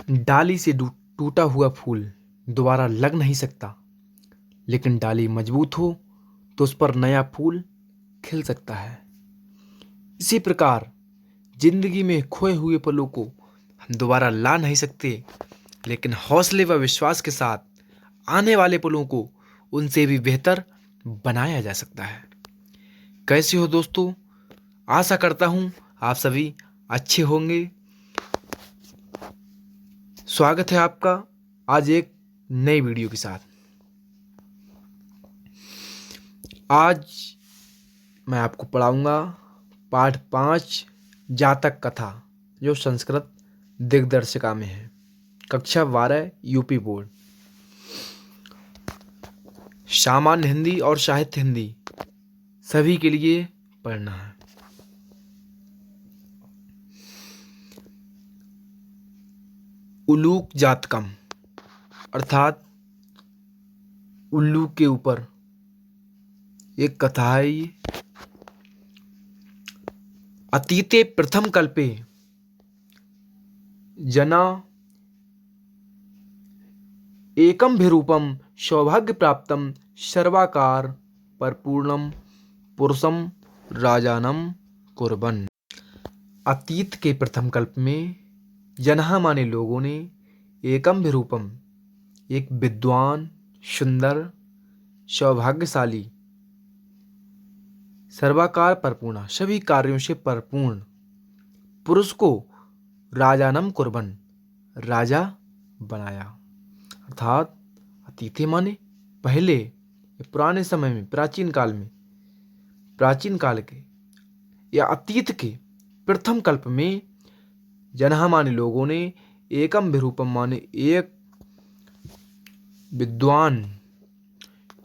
डाली से टूटा हुआ फूल दोबारा लग नहीं सकता, लेकिन डाली मजबूत हो तो उस पर नया फूल खिल सकता है। इसी प्रकार जिंदगी में खोए हुए पलों को हम दोबारा ला नहीं सकते, लेकिन हौसले व विश्वास के साथ आने वाले पलों को उनसे भी बेहतर बनाया जा सकता है। कैसे हो दोस्तों? आशा करता हूँ आप सभी अच्छे होंगे। स्वागत है आपका आज एक नई वीडियो के साथ। आज मैं आपको पढ़ाऊंगा पाठ 5 जातक कथा, जो संस्कृत दिग्दर्शिका में है, कक्षा 12 यूपी बोर्ड। सामान्य हिंदी और साहित्य हिंदी सभी के लिए पढ़ना है। उलूक जातकम अर्थात उल्लू के ऊपर एक कथा है। ये अतीते प्रथम कल्पे जना एकम भिरूपम सौभाग्य प्राप्तम सर्वाकार परिपूर्णम पुरुषम राजानम कुर्बन। अतीत के प्रथम कल्प में जनहा माने लोगों ने एकम भिरूपम एक विद्वान, सुंदर, सौभाग्यशाली, सर्वाकार परिपूर्ण, सभी कार्यों से परिपूर्ण पुरुष को राजानम कुर्बन राजा बनाया। अर्थात अतीते माने पहले, पुराने समय में, प्राचीन काल के या अतीत के प्रथम कल्प में जनहा माने लोगों ने एकम विरूपम माने एक विद्वान,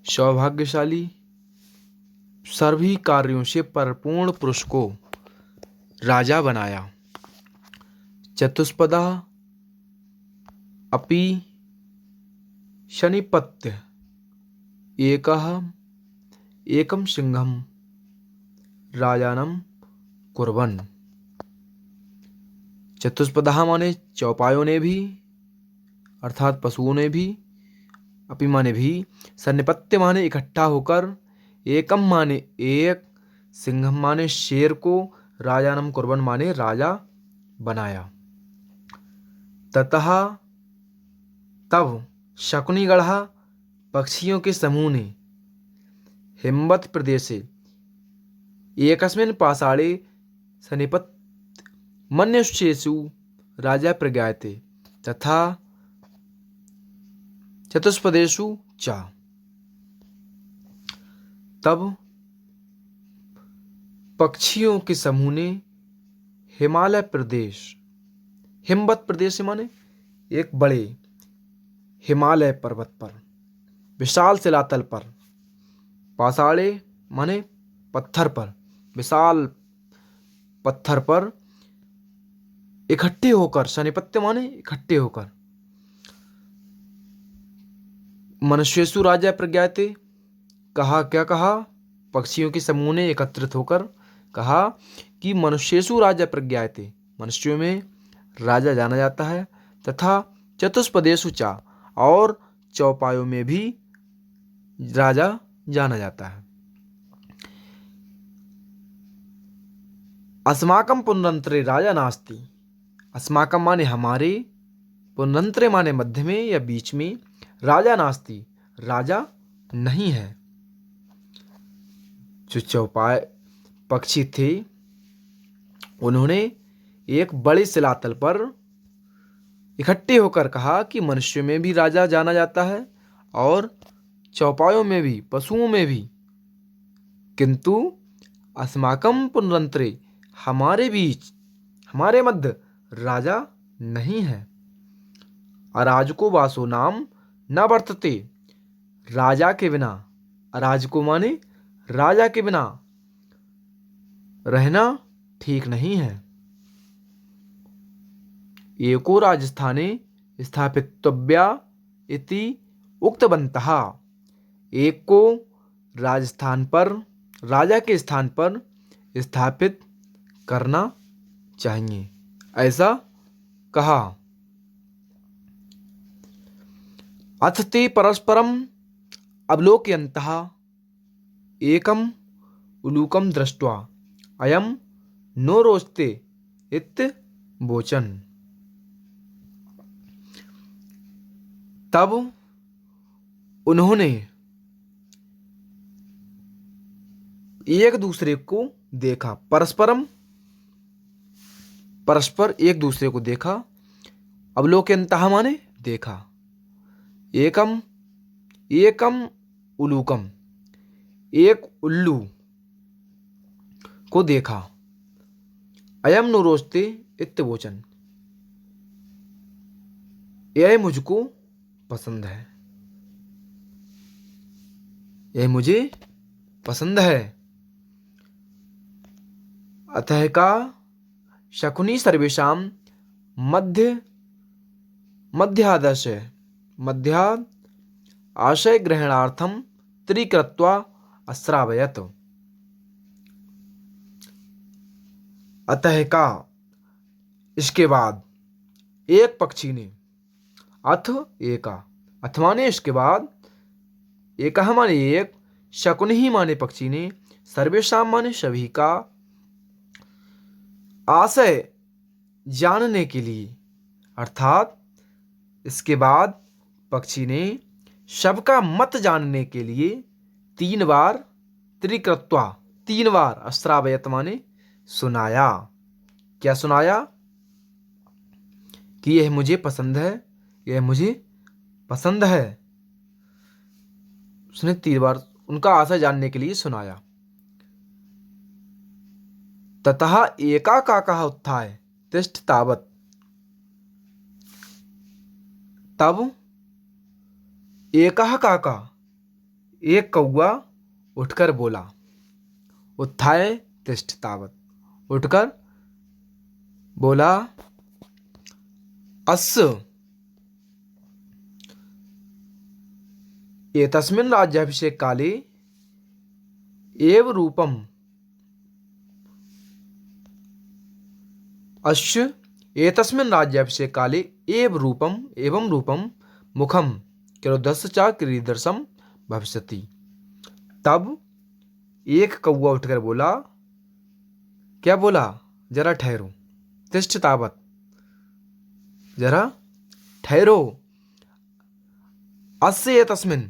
सौभाग्यशाली, सभी कार्यों से परिपूर्ण पुरुष को राजा बनाया। चतुष्पदा अपि शनिपत्य एकम सिंहम राजानम कुर्बन। चतुष्पदा माने चौपायों ने भी, अर्थात पशुओं ने भी, अपि माने भी, सन्निपत्य माने इकट्ठा होकर, एकम माने एक, सिंहम माने शेर को, राजानम कुर्बन माने राजा बनाया। ततः तब शकुनी गढ़ा पक्षियों के समूह ने हिमवत प्रदेशे एकस्मिन् पाषाणे सन्निपत्य मन्युष्येषु राजा प्रज्ञायते तथा चतुष्पदेषु च। तब पक्षियों के समूह ने हिमालय प्रदेश, हिमवत प्रदेश माने एक बड़े हिमालय पर्वत पर, विशाल शिलातल पर, पाषाणे माने पत्थर पर, विशाल पत्थर पर इकट्ठे होकर, सन्निपत्य माने इकट्ठे होकर, मनुष्येषु राजा प्रज्ञाते कहा, क्या कहा? पक्षियों के समूह ने एकत्रित होकर कहा कि मनुष्येषु राजा प्रज्ञाते, मनुष्यों में राजा जाना जाता है, तथा चतुष्पदेषु चा, और चौपायों में भी राजा जाना जाता है। अस्माकं पुनरंतरे राजा नास्ति। अस्माकं माने हमारे, पुनरंतरे माने मध्य में या बीच में, राजा नास्ति राजा नहीं है। जो चौपाय पक्षी थे उन्होंने एक बड़े शिलातल पर इकट्ठे होकर कहा कि मनुष्य में भी राजा जाना जाता है और चौपायों में भी, पशुओं में भी, किंतु अस्माकं पुनरंतरे हमारे बीच, हमारे मध्य राजा नहीं है। अराजको वासो नाम न वर्तते। राजा के बिना, अराजको माने राजा के बिना रहना ठीक नहीं है। एको राजस्थाने स्थापितव्या इति उक्तवन्तः। एक को राजस्थान पर, राजा के स्थान पर स्थापित करना चाहिए, ऐसा कहा। अथ ते परस्परम अवलोकयन्तः एकम उलूकम दृष्ट्वा अयम नो रोचते इत्यवोचन्। तब उन्होंने एक दूसरे को देखा, परस्पर एक दूसरे को देखा। अवलोकयन्तः माने देखा। एकम एकम उलूकम एक उल्लू को देखा। अयम नु रोचते इत्यवोचन यह मुझको पसंद है, यह मुझे पसंद है। अतः का शकुनी सर्वेषां मध्याद आशय ग्रहणार्थम त्रिकृत्वा अश्रावयत। अतः का इसके बाद एक पक्षी ने, अथ एका, अथ माने इसके बाद, एक माने एक, शकुन ही माने पक्षी ने, सर्वेशाम माने सभी का, आशय जानने के लिए, अर्थात इसके बाद पक्षी ने सबका मत जानने के लिए 3 बार, त्रिकृत्वा 3 बार, अश्रावयत माने सुनाया। क्या सुनाया? कि यह मुझे पसंद है, यह मुझे पसंद है। उसने 3 बार उनका आशय जानने के लिए सुनाया। ततः एका काकः उत्थाय तिष्ठ तावत्, तब एकः काका, एक कौआ उठकर बोला, उत्थाय तिष्ठ तावत्, उठकर बोला, अस्य एतस्मिन् राज्याभिषेक काले एव रूपम, अस्य एतस्मिन् राज्याभिषेक काले एव रूपम एवं रूपम मुखम क्रोधस्य च क्रीदर्शम भविष्यति। तब एक कौआ उठकर बोला, क्या बोला? जरा ठहरो, तिष्ठ तावत्, जरा ठहरो, अस्य एतस्मिन्,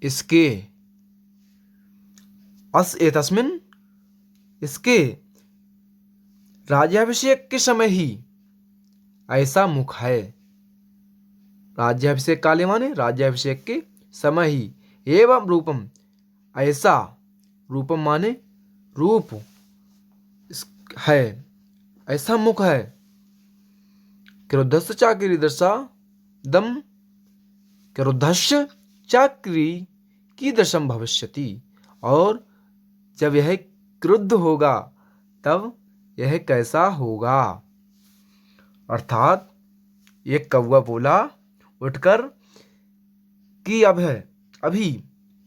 इसके, अस्य एतस्मिन्, इसके, राज्याभिषेक के समय ही ऐसा मुख है। राज्याभिषेक काले माने राज्याभिषेक के समय ही, एवं रूपम, ऐसा, रूपम माने रूप है, ऐसा मुख है। क्रोधस्य चाक्रीदर्शा दम, क्रोधस्य चाक्री की दशम भविष्यति, और जब यह क्रुद्ध होगा तब यह कैसा होगा। अर्थात एक कौवा बोला उठकर कि अब है, अभी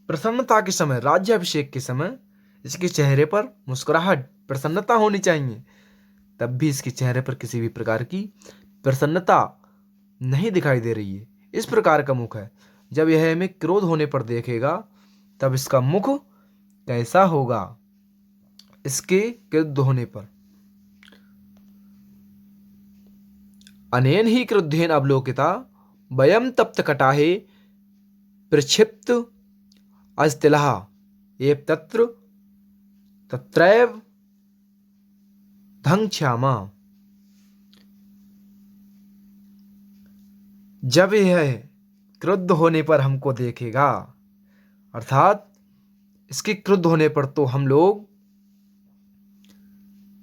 प्रसन्नता के समय, राज्याभिषेक के समय इसके चेहरे पर मुस्कुराहट, प्रसन्नता होनी चाहिए, तब भी इसके चेहरे पर किसी भी प्रकार की प्रसन्नता नहीं दिखाई दे रही है। इस प्रकार का मुख है। जब यह हमें क्रोध होने पर देखेगा तब इसका मुख कैसा होगा, इसके क्रुद्ध होने पर। अनेन ही क्रुद्धेन अवलोकिता वयम तप्त कटाहे प्रक्षिप्त अस्तिलः एव तत्रैव धंक्ष्यामा। जब यह क्रुद्ध होने पर हमको देखेगा, अर्थात इसके क्रुद्ध होने पर, तो हम लोग,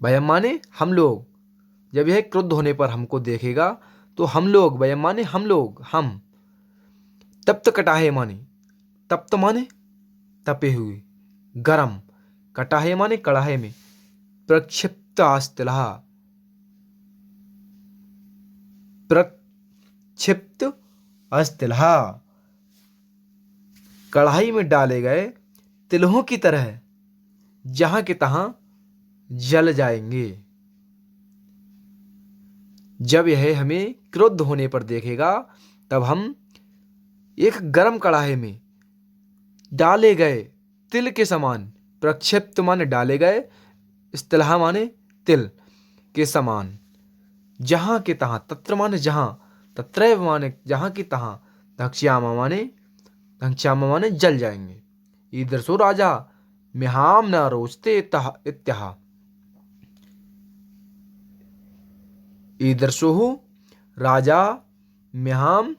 वयम माने हम लोग, जब यह क्रुद्ध होने पर हमको देखेगा तो हम लोग, वयम माने हम लोग, हम, तप्त कटाहे माने, तप्त माने तपे हुए, गरम, कटाहे माने कड़ाहे में, प्रक्षिप्त अस्तिलः, प्रक्षिप्त अस्तिलः, कढ़ाई में डाले गए तिलहों की तरह जहां के तहां जल जाएंगे। जब यह हमें क्रुद्ध होने पर देखेगा तब हम एक गरम कढ़ाई में डाले गए तिल के समान, प्रक्षिप्त माने डाले गए, इस्तिलाह माने तिल के समान, जहां के तहां, तत्र माने जहां, तत्रैव माने जहां की तहां, धक्ष्यामा माने जल जाएंगे। ईदृशो राजा मिहाम न रोचते इत्यह। ईदृशो राजा मिहाम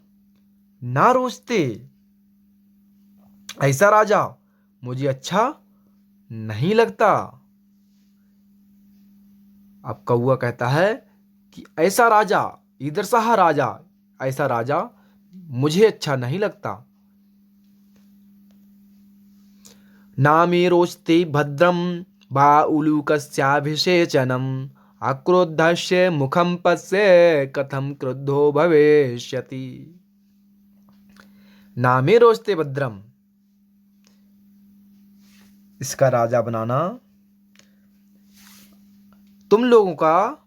ना रोचते, ऐसा राजा मुझे अच्छा नहीं लगता। अब कौआ कहता है कि ऐसा राजा, ईदृशः राजा, ऐसा राजा मुझे अच्छा नहीं लगता। नामे रोचते भद्रम वा उलूकस्याभिषेचनम, आक्रोद्धस्य मुखम पश्य कथम क्रुद्धो भविष्यति। नामे रोचते भद्रम, इसका राजा बनाना, तुम लोगों का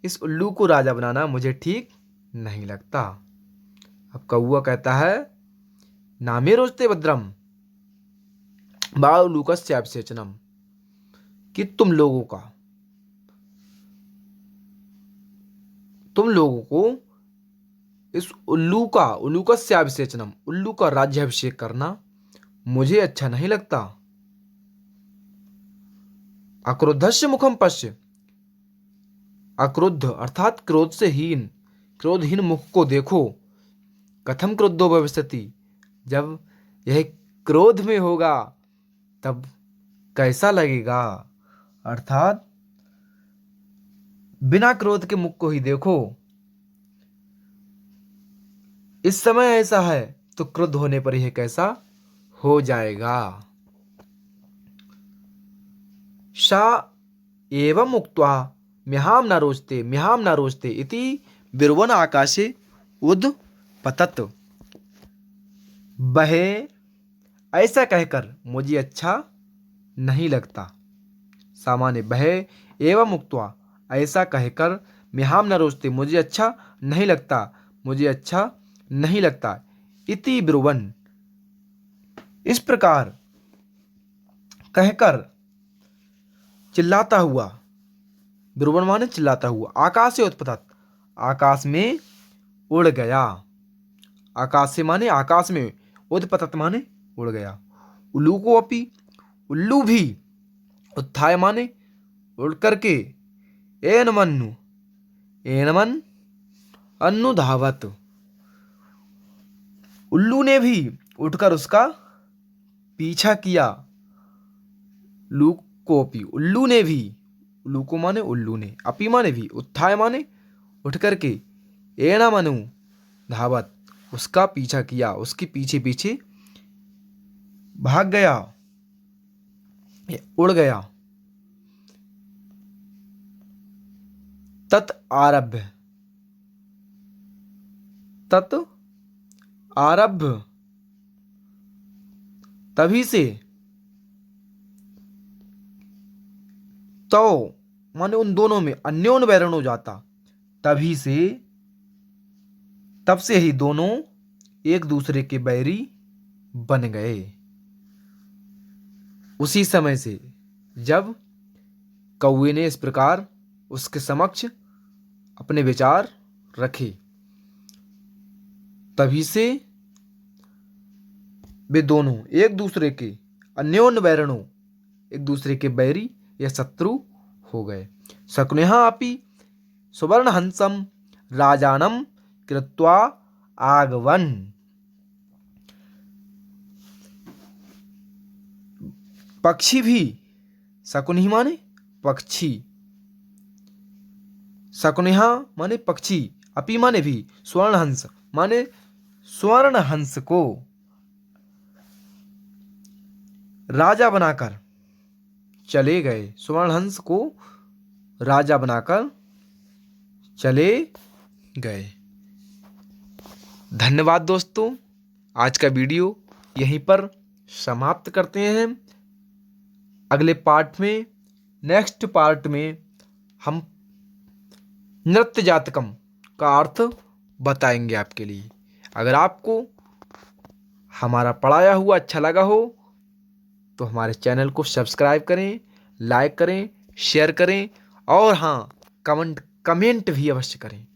इस उल्लू को राजा बनाना मुझे ठीक नहीं लगता। अब कौआ कहता है नामे रोचते भद्रम वा उलूकस्याभिषेचनम, कि तुम लोगों को इस उल्लूकस्याभिषेचनम, उल्लू का राज्याभिषेक करना मुझे अच्छा नहीं लगता। अक्रोधस्य मुखम पश्य, अक्रुद्ध अर्थात क्रोध से हीन, क्रोधहीन मुख को देखो। कथम क्रुद्धो भविष्यति, जब यह क्रोध में होगा तब कैसा लगेगा। अर्थात बिना क्रोध के मुख को ही देखो। इस समय ऐसा है तो क्रुद्ध होने पर यह कैसा हो जाएगा। सा एवं उक्त्वा म्याहां न रोचते इति बिरुवन आकाशे उद्पतत। वह ऐसा कहकर मुझे अच्छा नहीं लगता। सामान्य वह एवं उक्त्वा, ऐसा कहकर म्याहां न रोचते मुझे अच्छा नहीं लगता, मुझे अच्छा नहीं लगता। इति ब्रुवन, इस प्रकार कहकर चिल्लाता हुआ, ब्रुवन माने चिल्लाता हुआ, आकाश से उत्पतत, आकाश में उड़ गया। आकाश से माने आकाश में, उत्पतत माने उड़ गया। उल्लू को अपि, उल्लू भी, उत्थाय माने उड़ करके, एनमन्नु, एनमन अन्नु धावत, उल्लू ने भी उठकर उसका पीछा किया। लू को अपि, उल्लू ने भी, उल्लू को माने उल्लू ने, अपि माने भी, उत्थाय माने उठ करके, एनमनु धावत, उसका पीछा किया, उसके पीछे पीछे भाग गया, उड़ गया। तत् आरभ्य, तत् आरभ्य, तभी से, तो माने उन दोनों में अन्योन वैरण हो जाता, तभी से, तब से ही दोनों एक दूसरे के बैरी बन गए। उसी समय से जब कौवे ने इस प्रकार उसके समक्ष अपने विचार रखे, तभी से वे दोनों एक दूसरे के अन्योन्य वैरणों, एक दूसरे के बैरी या शत्रु हो गए। शकुनिः अपि सुवर्णहंसं राजानं कृत्वा आगवन्। पक्षी भी, शकुनिः माने पक्षी, शकुनिः माने पक्षी, अपि माने भी, स्वर्णहंस माने स्वर्णहंस को राजा बनाकर चले गए, स्वर्णहंस को राजा बनाकर चले गए। धन्यवाद दोस्तों, आज का वीडियो यहीं पर समाप्त करते हैं। अगले पार्ट में, नेक्स्ट पार्ट में हम नृत्य जातकम का अर्थ बताएंगे आपके लिए। अगर आपको हमारा पढ़ाया हुआ अच्छा लगा हो तो हमारे चैनल को सब्सक्राइब करें, लाइक करें, शेयर करें और हाँ, कमेंट भी अवश्य करें।